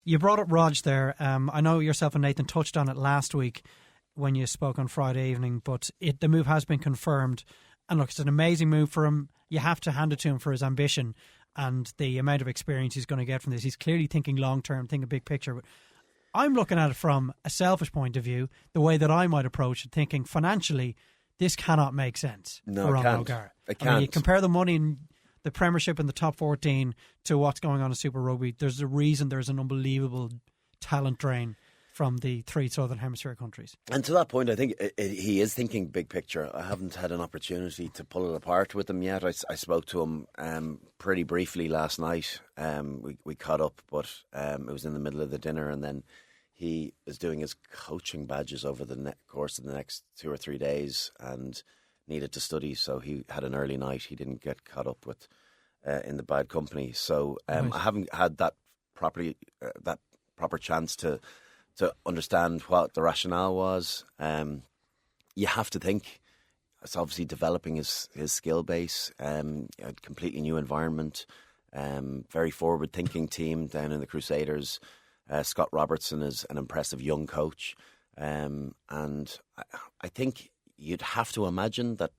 You brought up Rog there. I know yourself and Nathan touched on it last week when you spoke on Friday evening, but the move has been confirmed. And look, it's an amazing move for him. You have to hand it to him for his ambition and the amount of experience he's going to get from this. He's clearly thinking long-term, thinking big picture. But I'm looking at it from a selfish point of view, the way that I might approach it, thinking financially, this cannot make sense for Ronan O'Gara. It can't. I mean, you compare the money in the Premiership in the top 14 to what's going on in Super Rugby. There's a reason there's an unbelievable talent drain from the three Southern Hemisphere countries. And to that point, I think he is thinking big picture. I haven't had an opportunity to pull it apart with him yet. I spoke to him pretty briefly last night. We caught up, but it was in the middle of the dinner, and then he is doing his coaching badges over the course of the next 2 or 3 days and needed to study, so he had an early night. He didn't get caught up with in the bad company. So Right. I haven't had that proper chance to understand what the rationale was. You have to think it's obviously developing his skill base, a completely new environment, very forward-thinking team down in the Crusaders. Scott Robertson is an impressive young coach, and I think you'd have to imagine that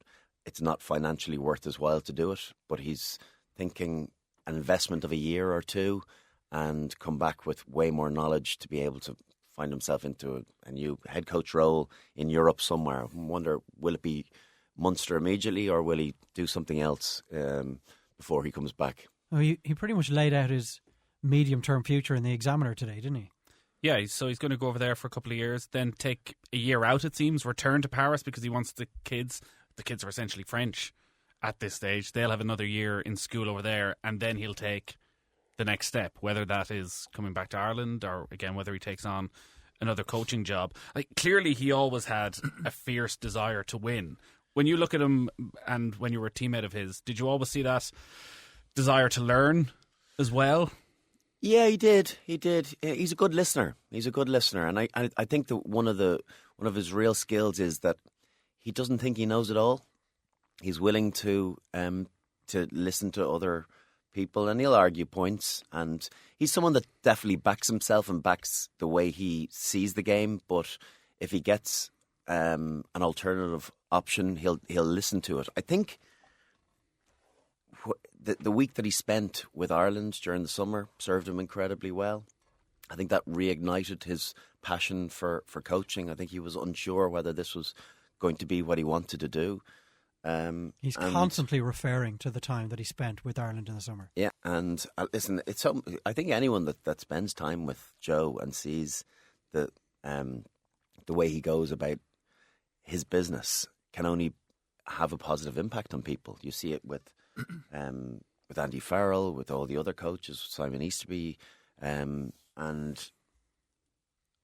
it's not financially worth his while to do it, but he's thinking an investment of a year or two and come back with way more knowledge to be able to find himself into a new head coach role in Europe somewhere. I wonder, will it be Munster immediately, or will he do something else before he comes back? Well, he pretty much laid out his medium-term future in the Examiner today, didn't he? Yeah, so he's going to go over there for a couple of years, then take a year out, it seems, return to Paris because he wants the kids are essentially French at this stage. They'll have another year in school over there, and then he'll take the next step, whether that is coming back to Ireland or, again, whether he takes on another coaching job. Like, clearly he always had a fierce desire to win. When you look at him and when you were a teammate of his, did you always see that desire to learn as well? Yeah, he did. He's a good listener. And I think that one of his real skills is that he doesn't think he knows it all. He's willing to listen to other people, and he'll argue points. And he's someone that definitely backs himself and backs the way he sees the game. But if he gets an alternative option, he'll listen to it. I think the week that he spent with Ireland during the summer served him incredibly well. I think that reignited his passion for coaching. I think he was unsure whether this was going to be what he wanted to do. He's constantly referring to the time that he spent with Ireland in the summer. Yeah, and listen, I think anyone that spends time with Joe and sees the way he goes about his business can only have a positive impact on people. You see it with Andy Farrell, with all the other coaches, Simon Easterby, and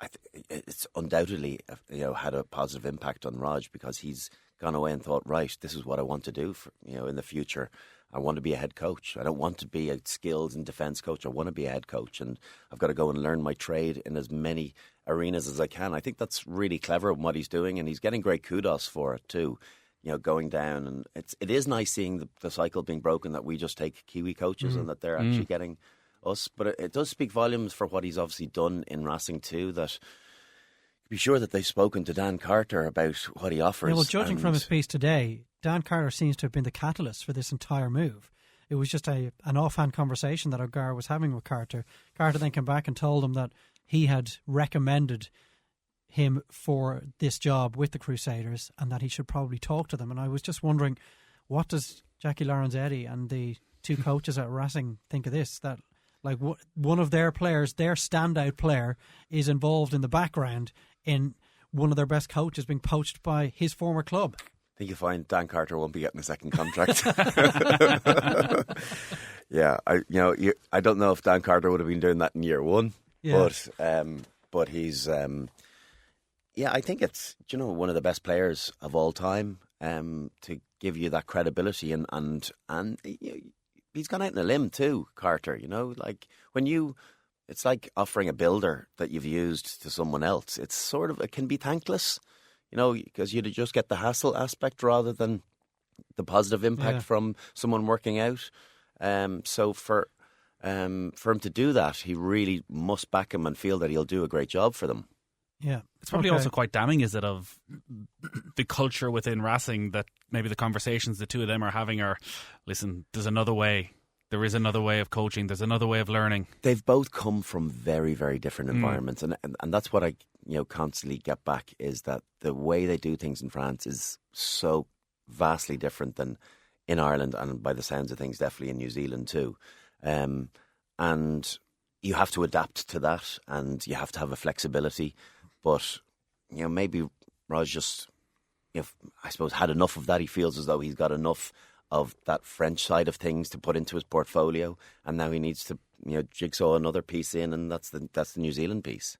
I think it's undoubtedly had a positive impact on Rog, because he's gone away and thought, right, this is what I want to do for in the future. I want to be a head coach. I don't want to be a skills and defence coach. I want to be a head coach, and I've got to go and learn my trade in as many arenas as I can. I think that's really clever in what he's doing, and he's getting great kudos for it too. Going down, and it is nice seeing the cycle being broken, that we just take Kiwi coaches and that they're actually getting us. But it does speak volumes for what he's obviously done in Racing too, that be sure that they've spoken to Dan Carter about what he offers. Yeah, well, judging from his piece today, Dan Carter seems to have been the catalyst for this entire move. It was just an offhand conversation that O'Gara was having with Carter. Carter then came back and told him that he had recommended him for this job with the Crusaders and that he should probably talk to them. And I was just wondering, what does Jackie Lawrence-Eddy and the two coaches at Racing think of this? That one of their players, their standout player, is involved in the background in one of their best coaches being poached by his former club. I think you'll find Dan Carter won't be getting a second contract. Yeah, I don't know if Dan Carter would have been doing that in year one, but he's. Yeah, I think it's one of the best players of all time to give you that credibility, and he's gone out on a limb too, Carter. Like it's like offering a builder that you've used to someone else. It's it can be thankless, because you just get the hassle aspect rather than the positive impact from someone working out. So for for him to do that, he really must back him and feel that he'll do a great job for them. Yeah. It's probably also quite damning, is it, of the culture within Racing, that maybe the conversations the two of them are having are, listen, there's another way. There is another way of coaching. There's another way of learning. They've both come from very, very different environments. And that's what I constantly get back, is that the way they do things in France is so vastly different than in Ireland, and by the sounds of things, definitely in New Zealand too. And you have to adapt to that, and you have to have a flexibility. But, maybe Raj just, I suppose, had enough of that. He feels as though he's got enough of that French side of things to put into his portfolio, and now he needs to, jigsaw another piece in, and that's the New Zealand piece.